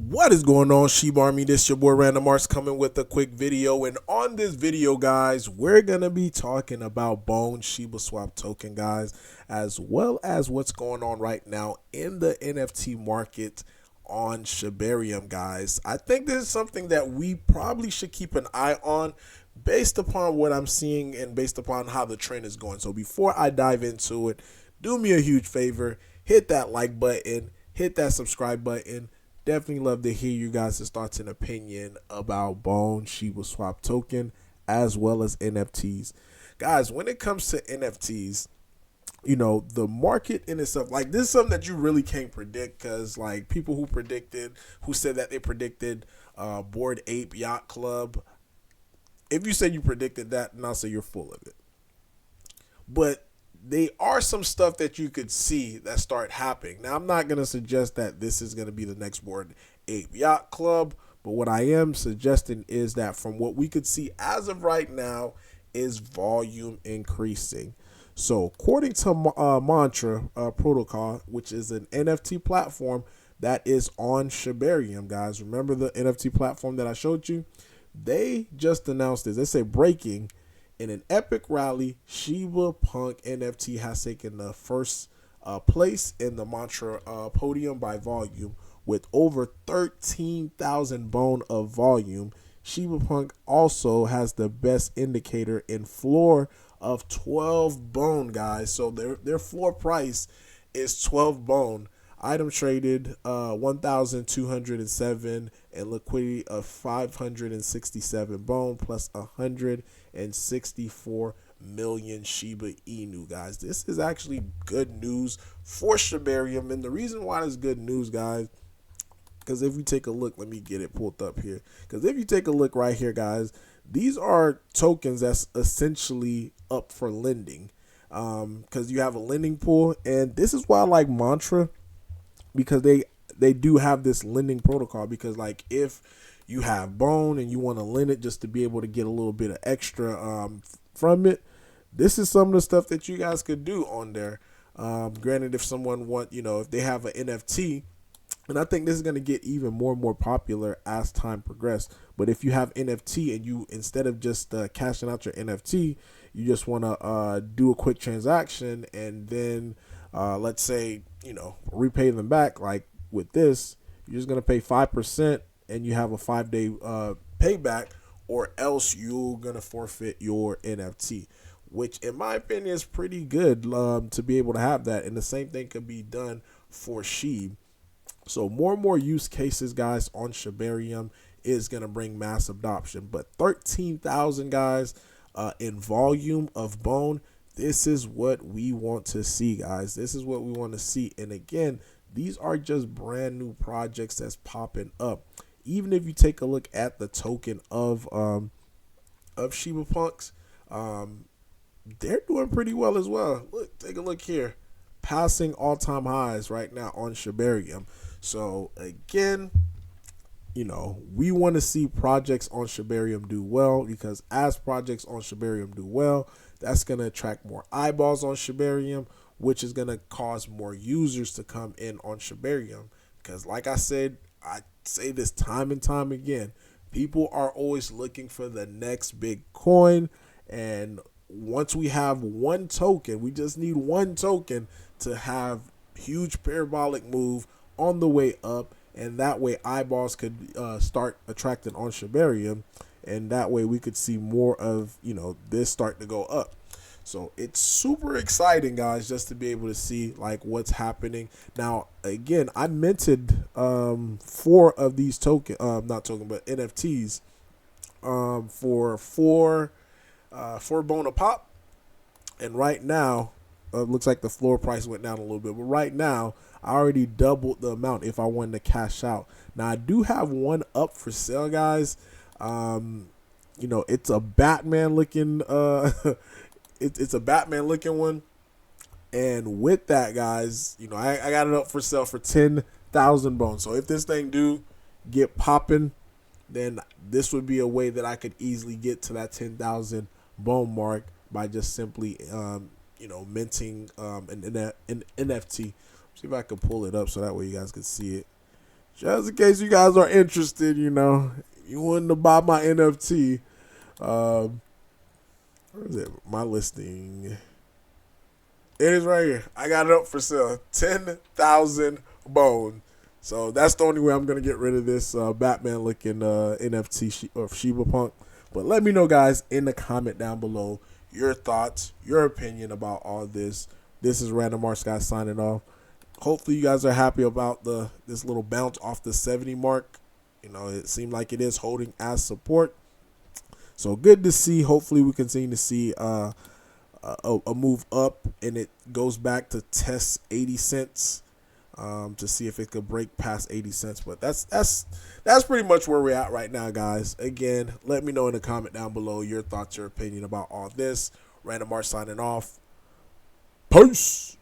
What is going on, Sheba Army? This your boy Random Arts coming with a quick video. And on this video, guys, we're going to be talking about Bone Shiba Swap token, guys, as well as what's going on right now in the NFT market on Shibarium, guys. I think this is something that we probably should keep an eye on based upon what I'm seeing and based upon how the trend is going. So before I dive into it, do me a huge favor, hit that like button, hit that subscribe button. Definitely love to hear you guys' thoughts and opinion about Bone Shiba Swap token as well as NFTs. Guys, when it comes to NFTs, you know, the market in itself, like, this is something that you really can't predict, because like people who said that they predicted Bored Ape Yacht Club, if you said you predicted that, then I'll say you're full of it. But they are some stuff that you could see that start happening. Now, I'm not going to suggest that this is going to be the next Bored Ape Yacht Club, but what I am suggesting is that from what we could see as of right now is volume increasing. So according to Mantra Protocol, which is an NFT platform that is on Shibarium, guys, remember the NFT platform that I showed you? They just announced this. They say breaking: in an epic rally, Shiba Punk NFT has taken the first place in the Mantra podium by volume with over 13,000 bone of volume. Shiba Punk also has the best indicator in floor of 12 bone, guys. So their floor price is 12 bone. Item traded 1,207 and liquidity of 567 bone plus 164 million Shiba Inu, guys. This is actually good news for Shibarium, and the reason why it's good news, guys, because if you take a look, let me get it pulled up here, because if you take a look right here, guys, these are tokens that's essentially up for lending, because you have a lending pool, and this is why I like Mantra, because they do have this lending protocol. Because like if you have bone and you want to lend it just to be able to get a little bit of extra from it, this is some of the stuff that you guys could do on there. Granted, if someone if they have an NFT, and I think this is going to get even more and more popular as time progresses. But if you have NFT and you, instead of just cashing out your NFT, you just want to do a quick transaction and then let's say, repay them back. Like with this, you're just going to pay 5% and you have a 5-day payback, or else you're going to forfeit your NFT, which in my opinion is pretty good to be able to have that. And the same thing could be done for Sheeb. So more and more use cases, guys, on Shibarium is going to bring mass adoption. But 13,000, guys, in volume of bone, this is what we want to see, guys. This is what we want to see. And again, these are just brand new projects that's popping up. Even if you take a look at the token of Shiba Punks, they're doing pretty well as well. Look, take a look here, passing all-time highs right now on Shibarium. So again, we want to see projects on Shibarium do well, because as projects on Shibarium do well, that's going to attract more eyeballs on Shibarium, which is going to cause more users to come in on Shibarium. Because like I said, I say this time and time again, people are always looking for the next big coin. And once we have one token, we just need one token to have huge parabolic move on the way up, and that way eyeballs could start attracting on Shibarium, and that way we could see more of this start to go up. So it's super exciting, guys, just to be able to see like what's happening. Now again, I minted 4 of these not token but NFTs for 4 bone a pop, and right now looks like the floor price went down a little bit, but right now I already doubled the amount if I wanted to cash out. Now I do have one up for sale, guys. It's a Batman looking it's a Batman looking one, and with that, guys, I got it up for sale for 10,000 bones. So if this thing do get popping, then this would be a way that I could easily get to that 10,000 bone mark by just simply minting an NFT. See if I can pull it up so that way you guys can see it. Just in case you guys are interested, you wanted to buy my NFT. Where is it? My listing. It is right here. I got it up for sale. 10,000 bones. So that's the only way I'm gonna get rid of this Batman looking NFT of Shiba Punk. But let me know, guys, in the comment down below your thoughts, your opinion about all this. This is Random Arts Guy signing off. Hopefully you guys are happy about this little bounce off the 70 mark. It seemed like it is holding as support. So good to see. Hopefully we continue to see a move up, and it goes back to test 80 cents to see if it could break past 80 cents. But that's pretty much where we're at right now, guys. Again, let me know in the comment down below your thoughts, your opinion about all this. Random Art signing off. Peace.